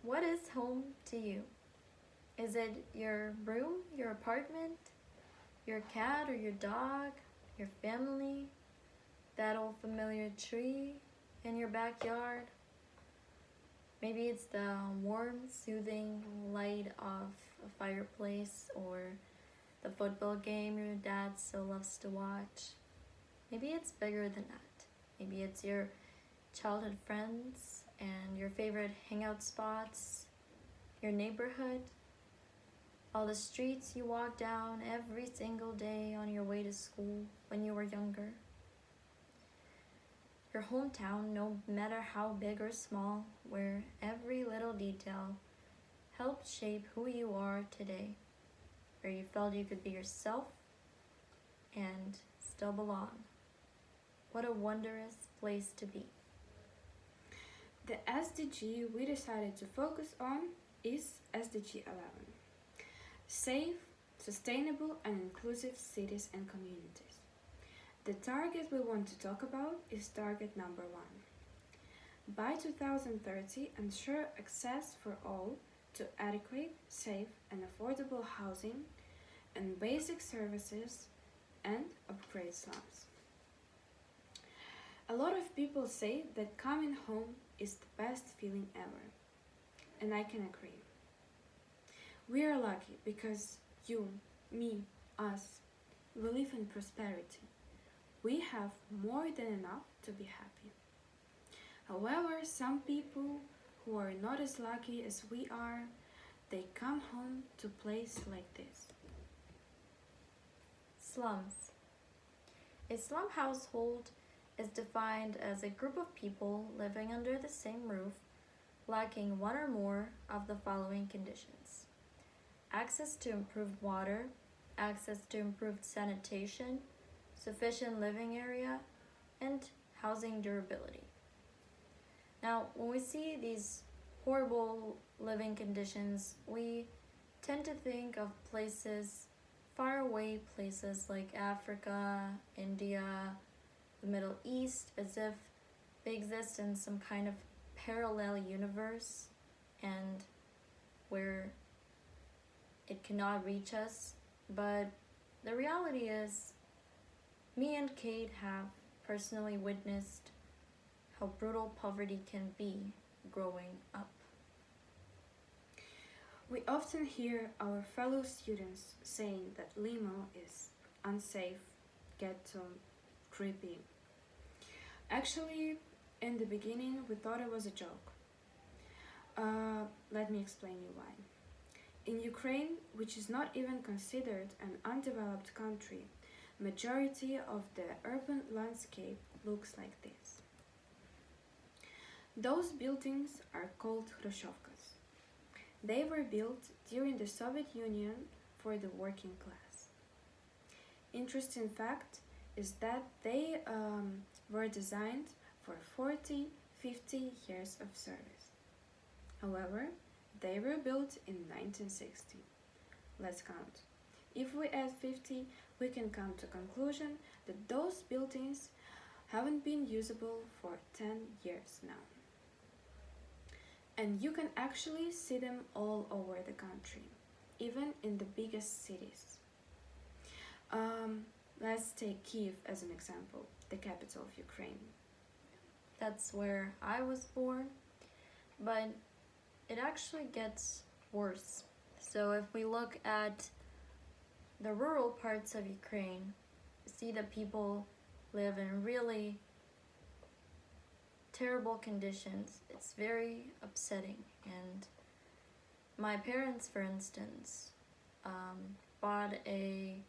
What is home to you? Is it your room, your apartment, your cat or your dog, your family, that old familiar tree in your backyard? Maybe it's the warm, soothing light of a fireplace or the football game your dad so loves to watch. Maybe it's bigger than that. Maybe it's your childhood friends and your favorite hangout spots, your neighborhood, all the streets you walk down every single day on your way to school when you were younger. Your hometown, no matter how big or small, where every little detail helped shape who you are today, where you felt you could be yourself and still belong. What a wondrous place to be. The SDG we decided to focus on is SDG 11. Safe, sustainable and inclusive cities and communities. The target we want to talk about is target number 1. By 2030, ensure access for all to adequate, safe and affordable housing and basic services and upgrade slums. A lot of people say that coming home is the best feeling ever, and I can agree. We are lucky because you, me, us, we live in prosperity. We have more than enough to be happy. However, some people who are not as lucky as we are, they come home to a place like this. Slums. A slum household is defined as a group of people living under the same roof, lacking one or more of the following conditions: access to improved water, access to improved sanitation, sufficient living area, and housing durability. Now, when we see these horrible living conditions, we tend to think of places, far away places like Africa, India, the Middle East, as if they exist in some kind of parallel universe and where it cannot reach us. But the reality is, me and Kate have personally witnessed how brutal poverty can be growing up. We often hear our fellow students saying that Limo is unsafe, ghetto, creepy. Actually, in the beginning, we thought it was a joke. Let me explain you why. In Ukraine, which is not even considered an undeveloped country, majority of the urban landscape looks like this. Those buildings are called Khrushchevkas. They were built during the Soviet Union for the working class. Interesting fact is that they were designed for 40-50 years of service. However, they were built in 1960. Let's count. If we add 50, we can come to conclusion that those buildings haven't been usable for 10 years now. And you can actually see them all over the country, even in the biggest cities. Let's take Kiev as an example, the capital of Ukraine. That's where I was born, but it actually gets worse. So if we look at the rural parts of Ukraine, see that people live in really terrible conditions. It's very upsetting. And my parents, for instance, bought a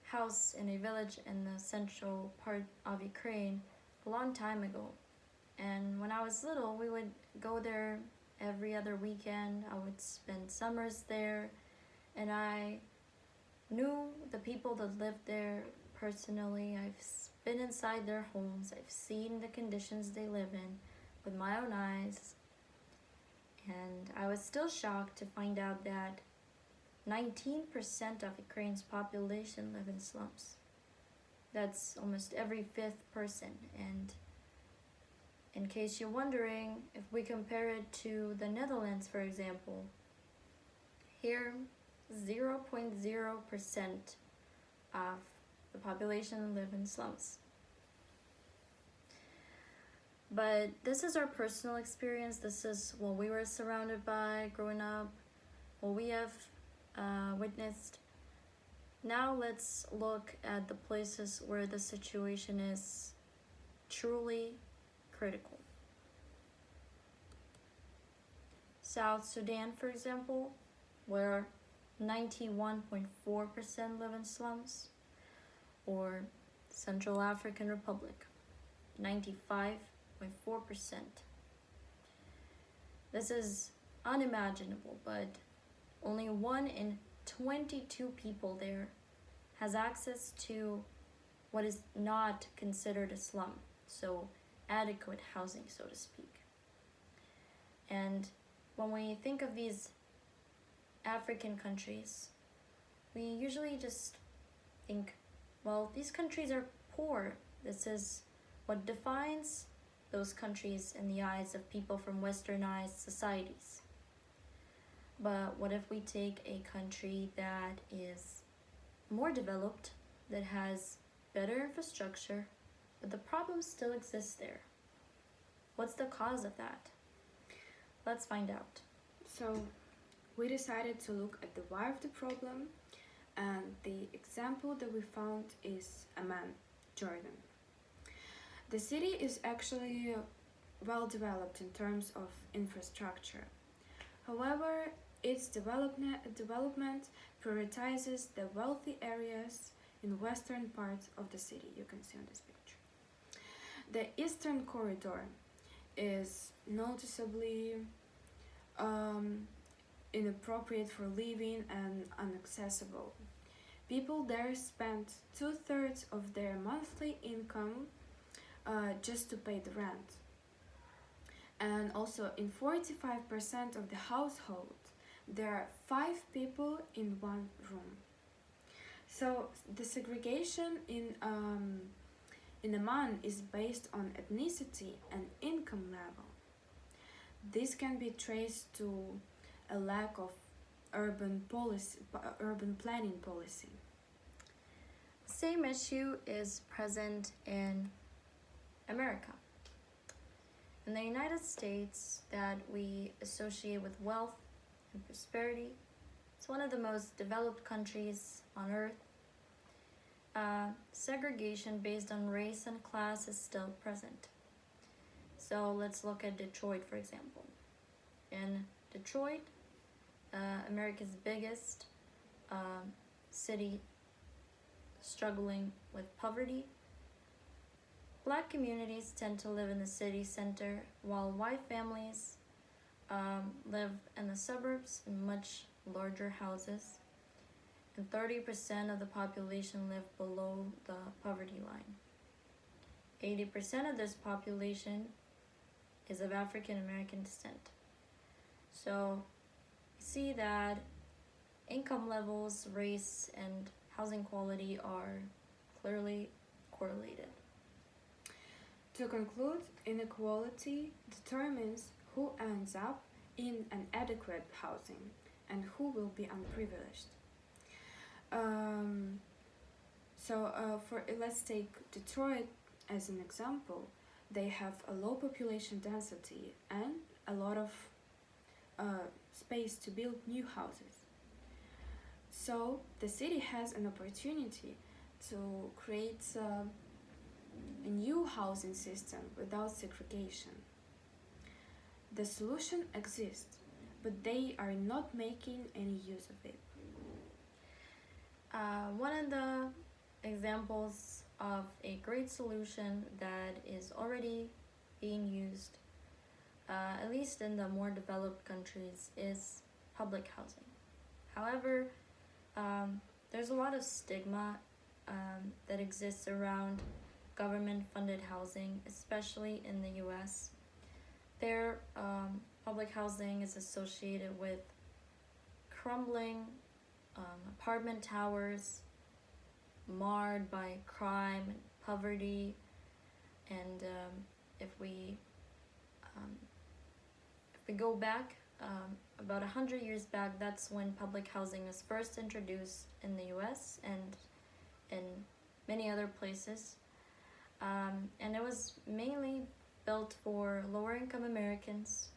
house in a village in the central part of Ukraine a long time ago. And when I was little, we would go there every other weekend. I would spend summers there, and I knew the people that lived there personally. I've been inside their homes. I've seen the conditions they live in with my own eyes. And I was still shocked to find out that 19% of Ukraine's population live in slums. That's almost every fifth person. And In case you're wondering, if we compare it to the Netherlands, for example, here 0.0% of the population live in slums. But this is our personal experience. This is what we were surrounded by growing up, what we have witnessed. Now let's look at the places where the situation is truly critical. South Sudan, for example, where 91.4% live in slums, or Central African Republic, 95.4%. This is unimaginable, but only 1 in 22 people there has access to what is not considered a slum, so adequate housing, so to speak. And when we think of these African countries, we usually just think, well, these countries are poor. This is what defines those countries in the eyes of people from westernized societies. But what if we take a country that is more developed, that has better infrastructure, but the problem still exists there? What's the cause of that? Let's find out. So we decided to look at the why of the problem, and the example that we found is Amman, Jordan. The city is actually well developed in terms of infrastructure. However, its development prioritizes the wealthy areas in western parts of the city. You can see on this picture. The eastern corridor is noticeably inappropriate for living and inaccessible. People there spend 2/3 of their monthly income just to pay the rent. And also, in 45% of the household, there are 5 people in one room. So the segregation in Amman is based on ethnicity and income level. This can be traced to a lack of urban planning policy. The same issue is present in America. In the United States, that we associate with wealth and prosperity, it's one of the most developed countries on earth. Segregation based on race and class is still present. So let's look at Detroit, for example. In Detroit, America's biggest city struggling with poverty, Black communities tend to live in the city center, while white families live in the suburbs in much larger houses, and 30% of the population live below the poverty line. 80% of this population is of African American descent. So we see that income levels, race, and housing quality are clearly correlated. To conclude, inequality determines who ends up in an adequate housing and who will be unprivileged. Let's take Detroit as an example. They have a low population density and a lot of space to build new houses. So the city has an opportunity to create a new housing system without segregation. The solution exists, but they are not making any use of it. One of the examples of a great solution that is already being used, at least in the more developed countries, is public housing. However, there's a lot of stigma that exists around government-funded housing, especially in the US. There, public housing is associated with crumbling apartment towers, marred by crime and poverty, and if we If we go back about 100 years back, that's when public housing was first introduced in the US and in many other places. And it was mainly built for lower income Americans,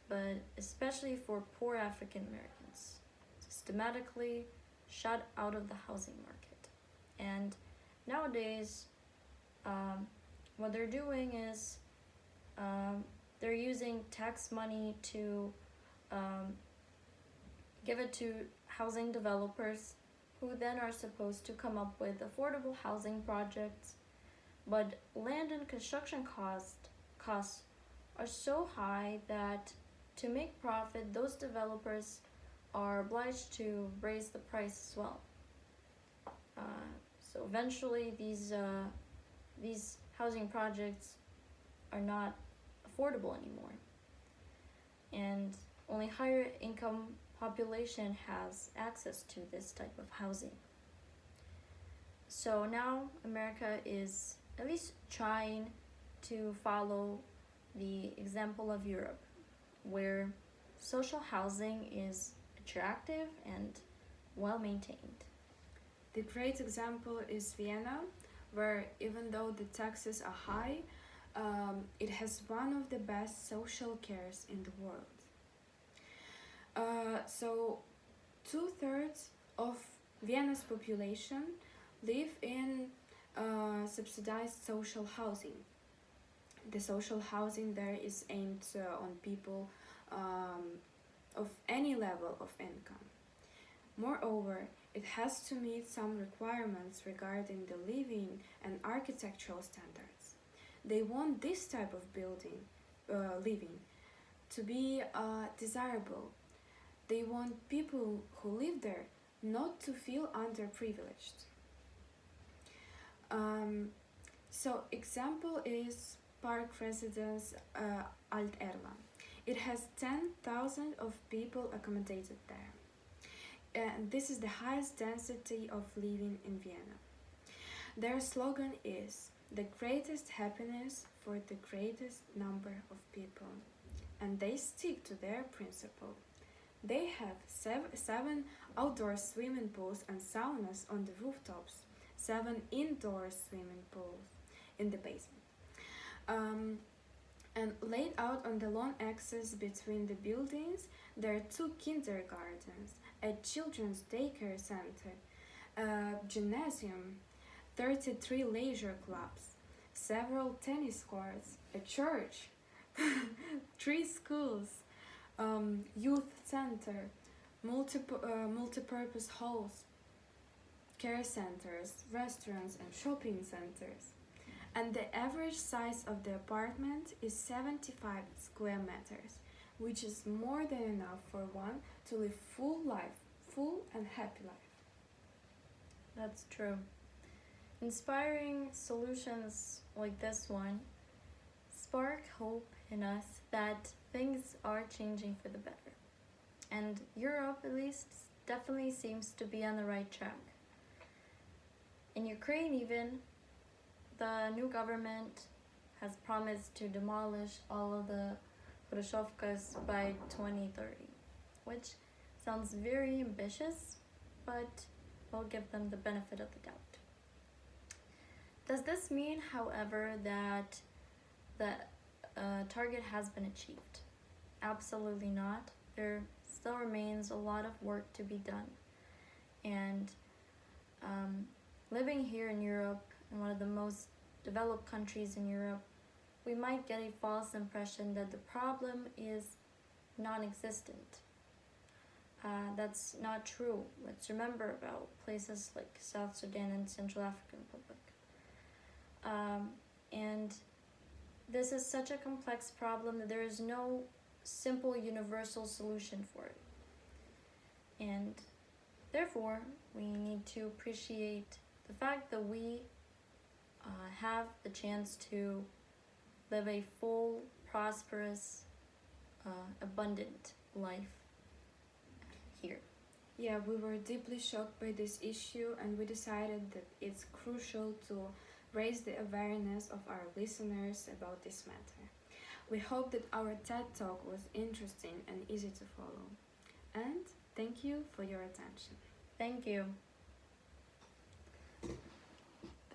but especially for poor African Americans, systematically shut out of the housing market. And nowadays, what they're doing is they're using tax money to give it to housing developers who then are supposed to come up with affordable housing projects. But land and construction costs are so high that to make profit, those developers are obliged to raise the price as well. So eventually, these housing projects are not affordable anymore, and only higher income population has access to this type of housing. So now America is at least trying to follow the example of Europe, where social housing is attractive and well maintained. The great example is Vienna, where even though the taxes are high, it has one of the best social cares in the world. So 2/3 of Vienna's population live in subsidized social housing. The social housing there is aimed on people of any level of income. Moreover, it has to meet some requirements regarding the living and architectural standards. They want this type of living to be desirable. They want people who live there not to feel underprivileged. So example is Park Residence Alt Erla. It has 10,000 of people accommodated there. And this is the highest density of living in Vienna. Their slogan is the greatest happiness for the greatest number of people. And they stick to their principle. They have seven outdoor swimming pools and saunas on the rooftops, 7 indoor swimming pools in the basement. And laid out on the long axis between the buildings, there are 2 kindergartens, a children's daycare center, a gymnasium, 33 leisure clubs, several tennis courts, a church, 3 schools, youth center, multi-purpose halls, care centers, restaurants, and shopping centers. And the average size of the apartment is 75 square meters, which is more than enough for one to live full and happy life. That's true. Inspiring solutions like this one spark hope in us that things are changing for the better. And Europe, at least, definitely seems to be on the right track. In Ukraine, even, the new government has promised to demolish all of the Khrushchevkas by 2030, which sounds very ambitious, but we'll give them the benefit of the doubt. Does this mean, however, that the target has been achieved? Absolutely not. There still remains a lot of work to be done. And living here in Europe, in one of the most developed countries in Europe, we might get a false impression that the problem is non-existent. That's not true. Let's remember about places like South Sudan and Central African Republic. And this is such a complex problem that there is no simple universal solution for it. And therefore, we need to appreciate the fact that we have the chance to live a full, prosperous, abundant life here. Yeah, we were deeply shocked by this issue, and we decided that it's crucial to raise the awareness of our listeners about this matter. We hope that our TED Talk was interesting and easy to follow. And thank you for your attention. Thank you.